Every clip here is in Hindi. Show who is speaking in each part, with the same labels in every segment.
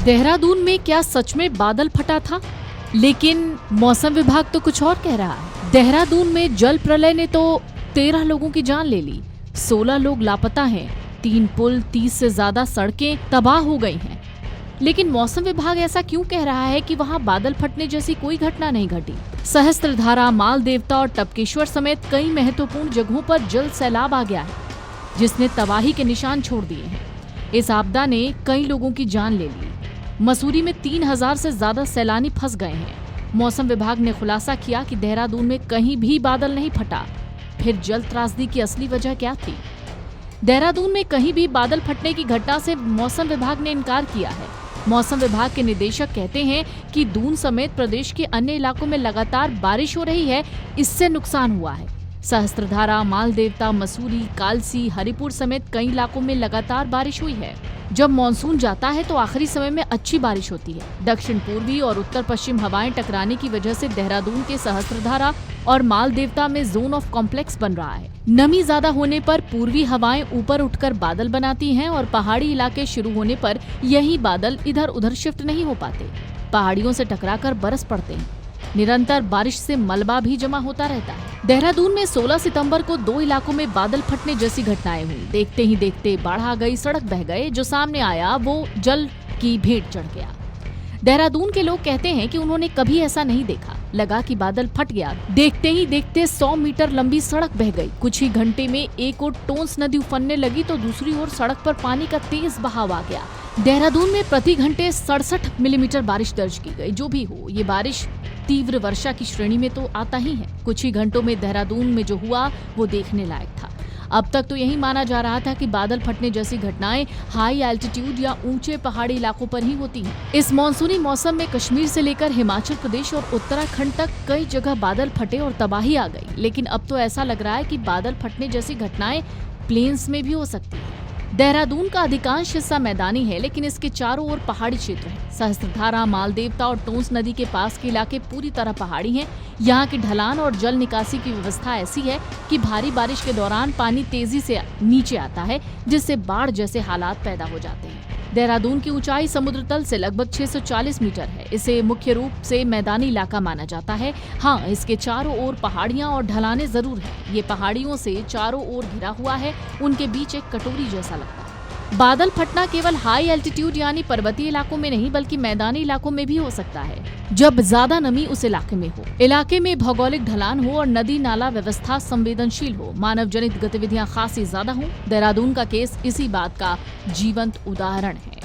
Speaker 1: देहरादून में क्या सच में बादल फटा था? लेकिन मौसम विभाग तो कुछ और कह रहा है। देहरादून में जल प्रलय ने तो 13 लोगों की जान ले ली, 16 लोग लापता हैं, 3 पुल, 30 से ज्यादा सड़कें तबाह हो गई हैं। लेकिन मौसम विभाग ऐसा क्यों कह रहा है कि वहां बादल फटने जैसी कोई घटना नहीं घटी? सहस्त्रधारा, माल देवता और टपकेश्वर समेत कई महत्वपूर्ण जगहों पर जल सैलाब आ गया है, जिसने तबाही के निशान छोड़ दिए हैं। इस आपदा ने कई लोगों की जान ले ली। मसूरी में 3000 से ज्यादा सैलानी फंस गए हैं। मौसम विभाग ने खुलासा किया कि देहरादून में कहीं भी बादल नहीं फटा। फिर जल त्रासदी की असली वजह क्या थी? देहरादून में कहीं भी बादल फटने की घटना से मौसम विभाग ने इनकार किया है। मौसम विभाग के निदेशक कहते हैं कि दून समेत प्रदेश के अन्य इलाकों में लगातार बारिश हो रही है, इससे नुकसान हुआ है। सहस्त्रधारा, मालदेवता, मसूरी, कालसी, हरिपुर समेत कई इलाकों में लगातार बारिश हुई है। जब मानसून जाता है तो आखिरी समय में अच्छी बारिश होती है। दक्षिण पूर्वी और उत्तर पश्चिम हवाएं टकराने की वजह से देहरादून के सहस्त्रधारा और मालदेवता में जोन ऑफ कॉम्प्लेक्स बन रहा है। नमी ज्यादा होने पर पूर्वी हवाएं ऊपर उठकर बादल बनाती हैं और पहाड़ी इलाके शुरू होने पर यही बादल इधर उधर शिफ्ट नहीं हो पाते, पहाड़ियों से टकराकर बरस पड़ते हैं। निरंतर बारिश से मलबा भी जमा होता रहता है। देहरादून में 16 सितंबर को 2 इलाकों में बादल फटने जैसी घटनाएं हुई। देखते ही देखते बाढ़ आ गई, सड़क बह गए। जो सामने आया वो जल की भेंट चढ़ गया। देहरादून के लोग कहते हैं कि उन्होंने कभी ऐसा नहीं देखा। लगा कि बादल फट गया, देखते ही देखते 100 मीटर लंबी सड़क बह गई। कुछ ही घंटे में एक ओर टोंस नदी उफनने लगी तो दूसरी ओर सड़क पर पानी का तेज बहाव आ गया। देहरादून में प्रति घंटे 67 मिलीमीटर बारिश दर्ज की गई। जो भी हो, ये बारिश तीव्र वर्षा की श्रेणी में तो आता ही है। कुछ ही घंटों में देहरादून में जो हुआ वो देखने लायक था। अब तक तो यही माना जा रहा था कि बादल फटने जैसी घटनाएं हाई एल्टीट्यूड या ऊंचे पहाड़ी इलाकों पर ही होती हैं। इस मानसूनी मौसम में कश्मीर से लेकर हिमाचल प्रदेश और उत्तराखंड तक कई जगह बादल फटे और तबाही आ गई। लेकिन अब तो ऐसा लग रहा है कि बादल फटने जैसी घटनाएं प्लेन्स में भी हो सकती है। देहरादून का अधिकांश हिस्सा मैदानी है, लेकिन इसके चारों ओर पहाड़ी क्षेत्र है। सहस्त्रधारा, मालदेवता और टोंस नदी के पास के इलाके पूरी तरह पहाड़ी हैं। यहाँ की ढलान और जल निकासी की व्यवस्था ऐसी है कि भारी बारिश के दौरान पानी तेजी से नीचे आता है, जिससे बाढ़ जैसे हालात पैदा हो जाते हैं। देहरादून की ऊंचाई समुद्र तल से लगभग 640 मीटर है। इसे मुख्य रूप से मैदानी इलाका माना जाता है। हाँ, इसके चारों ओर पहाड़ियां और ढलानें जरूर हैं। ये पहाड़ियों से चारों ओर घिरा हुआ है, उनके बीच एक कटोरी जैसा लगता है। बादल फटना केवल हाई एल्टीट्यूड यानी पर्वतीय इलाकों में नहीं बल्कि मैदानी इलाकों में भी हो सकता है, जब ज्यादा नमी उस इलाके में हो, इलाके में भौगोलिक ढलान हो और नदी नाला व्यवस्था संवेदनशील हो, मानव जनित गतिविधियां खासी ज्यादा हो। देहरादून का केस इसी बात का जीवंत उदाहरण है।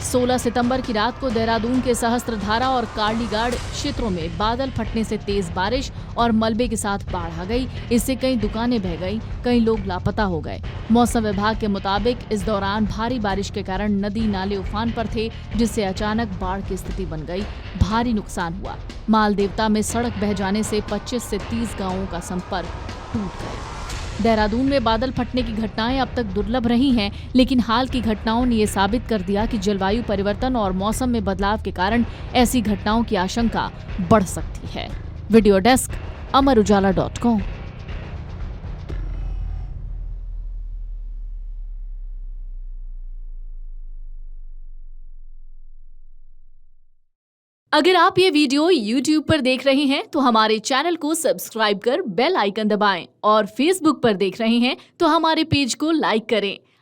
Speaker 1: 16 सितंबर की रात को देहरादून के सहस्त्रधारा और कार्लीघाट क्षेत्रों में बादल फटने से तेज बारिश और मलबे के साथ बाढ़ आ गई। इससे कई दुकानें बह गई, कई लोग लापता हो गए। मौसम विभाग के मुताबिक इस दौरान भारी बारिश के कारण नदी नाले उफान पर थे, जिससे अचानक बाढ़ की स्थिति बन गई। भारी नुकसान हुआ। मालदेवता में सड़क बह जाने से 25 से 30 गांवों का संपर्क टूट गया। देहरादून में बादल फटने की घटनाएं अब तक दुर्लभ रही हैं, लेकिन हाल की घटनाओं ने ये साबित कर दिया कि जलवायु परिवर्तन और मौसम में बदलाव के कारण ऐसी घटनाओं की आशंका बढ़ सकती है। Video desk, Amar Ujala. अगर आप ये वीडियो YouTube पर देख रहे हैं तो हमारे चैनल को सब्सक्राइब कर बेल आइकन दबाएं और Facebook पर देख रहे हैं तो हमारे पेज को लाइक करें।